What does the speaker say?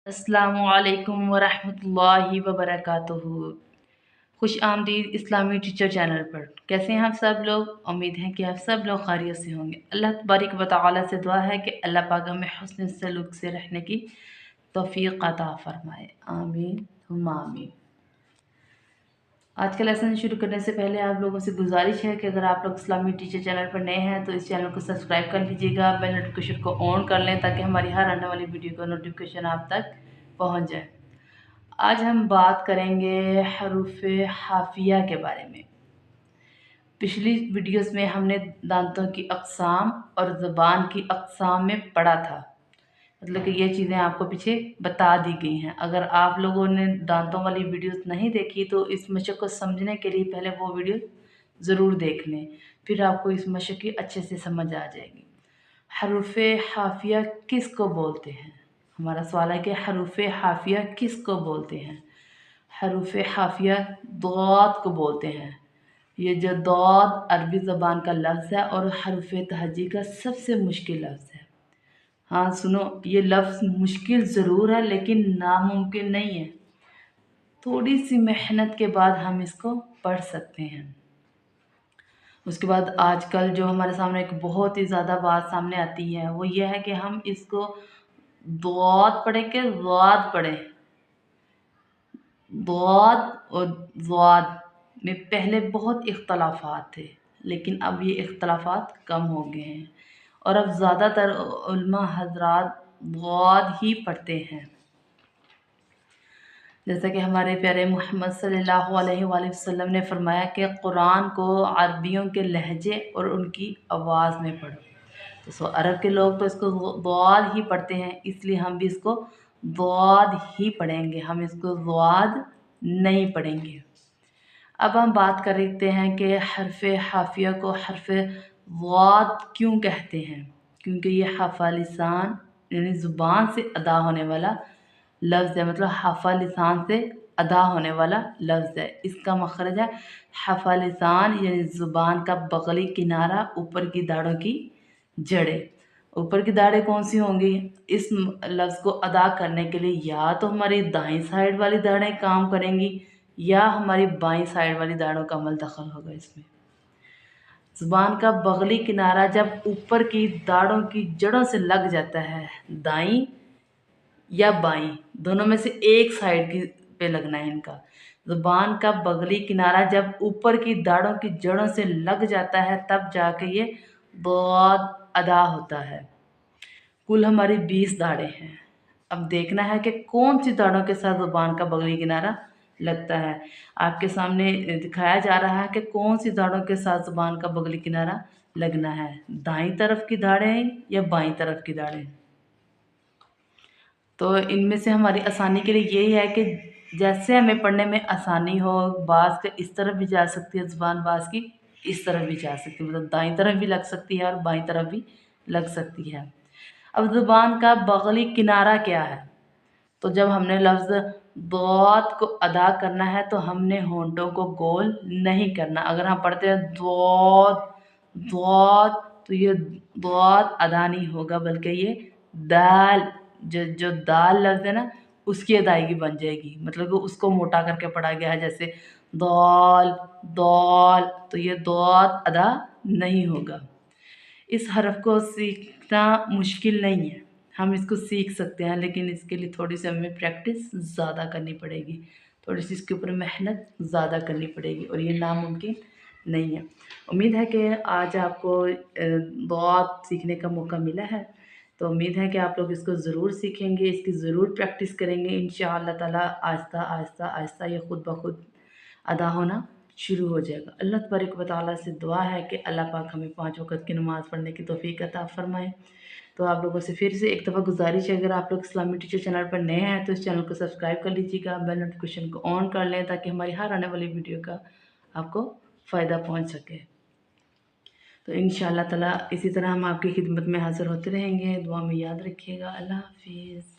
अस्सलामुअलैकुम वरहमतुल्लाहि वबरकातुहू। खुश आमदीद इस्लामी टीचर चैनल पर। कैसे हैं आप सब लोग? उम्मीद है कि आप सब लोग खैरियत से होंगे। अल्लाह तबारक व तआला से दुआ है कि अल्लाह पाक हमें हुस्न सलूक से रहने की तौफीक अता फरमाए। आमीन हुम्मा आमीन। आज का लेसन शुरू करने से पहले आप लोगों से गुजारिश है कि अगर आप लोग इस्लामी टीचर चैनल पर नए हैं तो इस चैनल को सब्सक्राइब कर लीजिएगा, बेल नोटिफिकेशन को ऑन कर लें ताकि हमारी हर आने वाली वीडियो का नोटिफिकेशन आप तक पहुंच जाए। आज हम बात करेंगे हरूफ हाफिया के बारे में। पिछली वीडियोस में हमने दांतों की अक़साम और ज़बान की अक़साम में पढ़ा था, मतलब कि ये चीज़ें आपको पीछे बता दी गई हैं। अगर आप लोगों ने दांतों वाली वीडियोस नहीं देखी तो इस मशक़ को समझने के लिए पहले वो वीडियो ज़रूर देख लें, फिर आपको इस मशक़ की अच्छे से समझ आ जाएगी। हरूफ हाफिया किस को बोलते हैं? हमारा सवाल है कि हरूफ हाफिया किस को बोलते हैं? हरूफ हाफिया दौद को बोलते हैं। ये जो दौद अरबी ज़बान का लफ्ज़ है और हरूफ तहजी का सबसे मुश्किल लफ्ज़ है। हाँ सुनो, ये लफ्ज़ मुश्किल ज़रूर है लेकिन नामुमकिन नहीं है। थोड़ी सी मेहनत के बाद हम इसको पढ़ सकते हैं। उसके बाद आजकल जो हमारे सामने एक बहुत ही ज़्यादा बात सामने आती है वो ये है कि हम इसको दौद पढ़ें कि ज़ाद पढ़ें। दौद और ज़ाद में पहले बहुत इख्तलाफात थे लेकिन अब ये इख्तलाफात कम हो गए हैं और अब ज़्यादातर उलमा हज़रात दौद ही पढ़ते हैं। जैसा कि हमारे प्यारे मोहम्मद सल्लल्लाहु अलैहि वसल्लम ने फरमाया कि कुरान को अरबियों के लहजे और उनकी आवाज़ में पढ़ो। तो अरब के लोग तो इसको दौद ही पढ़ते हैं, इसलिए हम भी इसको दौद ही पढ़ेंगे, हम इसको ज़ाद नहीं पढ़ेंगे। अब हम बात करते हैं कि हरफ हाफिया को हरफ ज़ाद क्यों कहते हैं। क्योंकि ये हफ़ा लिसान यानी ज़ुबान से अदा होने वाला लफ्ज़ है, मतलब हफ़ा लिसान से अदा होने वाला लफ्ज़ है। इसका मखरज है हफ़ा लिसान यानी ज़ुबान का बगली किनारा, ऊपर की दाढ़ों की जड़ें। ऊपर की दाढ़ें कौन सी होंगी इस लफ्ज़ को अदा करने के लिए? या तो हमारी दाईं साइड वाली दाढ़ें काम करेंगी या हमारी बाईं साइड वाली दाढ़ों का अमल दखल होगा इसमें। ज़ुबान का बगली किनारा जब ऊपर की दाढ़ों की जड़ों से लग जाता है, दाईं या बाईं दोनों में से एक साइड की पे लगना है इनका। ज़ुबान का बगली किनारा जब ऊपर की दाढ़ों की जड़ों से लग जाता है तब जाके ये दौद अदा होता है। कुल हमारी 20 दाढ़ें हैं। अब देखना है कि कौन सी दाढ़ों के साथ ज़ुबान का बगली किनारा लगता है। आपके सामने दिखाया जा रहा है कि कौन सी दाढ़ों के साथ ज़ुबान का बगली किनारा लगना है, दाईं तरफ की दाढ़ें या बाईं तरफ की दाढ़ें। तो इनमें से हमारी आसानी के लिए यही है कि जैसे हमें पढ़ने में आसानी हो, बाज़ का इस तरफ भी जा सकती है ज़ुबान, बाज़ की इस तरफ भी जा सकती है, मतलब दाईं तरफ भी लग सकती है और बाईं तरफ भी लग सकती है। अब ज़ुबान का बगली किनारा क्या है? तो जब हमने लफ्ज़ दौद को अदा करना है तो हमने होंठों को गोल नहीं करना। अगर हम पढ़ते हैं दौद दौद तो ये दौद अदा नहीं होगा, बल्कि ये दाल जो दाल लफ्ज़ है ना उसकी अदायगी बन जाएगी, मतलब कि उसको मोटा करके पढ़ा गया है जैसे दौल दौल, तो ये दौद अदा नहीं होगा। इस हरफ को सीखना मुश्किल नहीं है, हम इसको सीख सकते हैं, लेकिन इसके लिए थोड़ी सी हमें प्रैक्टिस ज़्यादा करनी पड़ेगी, थोड़ी सी इसके ऊपर मेहनत ज़्यादा करनी पड़ेगी और ये नामुमकिन नहीं है। उम्मीद है कि आज आपको दौद सीखने का मौका मिला है, तो उम्मीद है कि आप लोग इसको ज़रूर सीखेंगे, इसकी ज़रूर प्रैक्टिस करेंगे। इंशाअल्लाह ताला आहिस्ता आहिस्ता आहिस्ता ये ख़ुद ब खुद अदा होना शुरू हो जाएगा। अल्लाह तबारक व तआला से दुआ है कि अल्लाह पाक हमें 5 वक़्त की नमाज़ पढ़ने की तौफ़ीक अता फ़रमाए। तो आप लोगों से फिर से एक दफ़ा गुज़ारिश है, अगर आप लोग इस्लामी टीचर चैनल पर नए हैं तो इस चैनल को सब्सक्राइब कर लीजिएगा, बेल नोटिफिकेशन को ऑन कर लें ताकि हमारी हर आने वाली वीडियो का आपको फ़ायदा पहुँच सके। तो इंशाअल्लाह ताला इसी तरह हम आपकी खिदमत में हाज़िर होते रहेंगे। दुआ में याद रखिएगा। अल्लाह हाफ़िज़।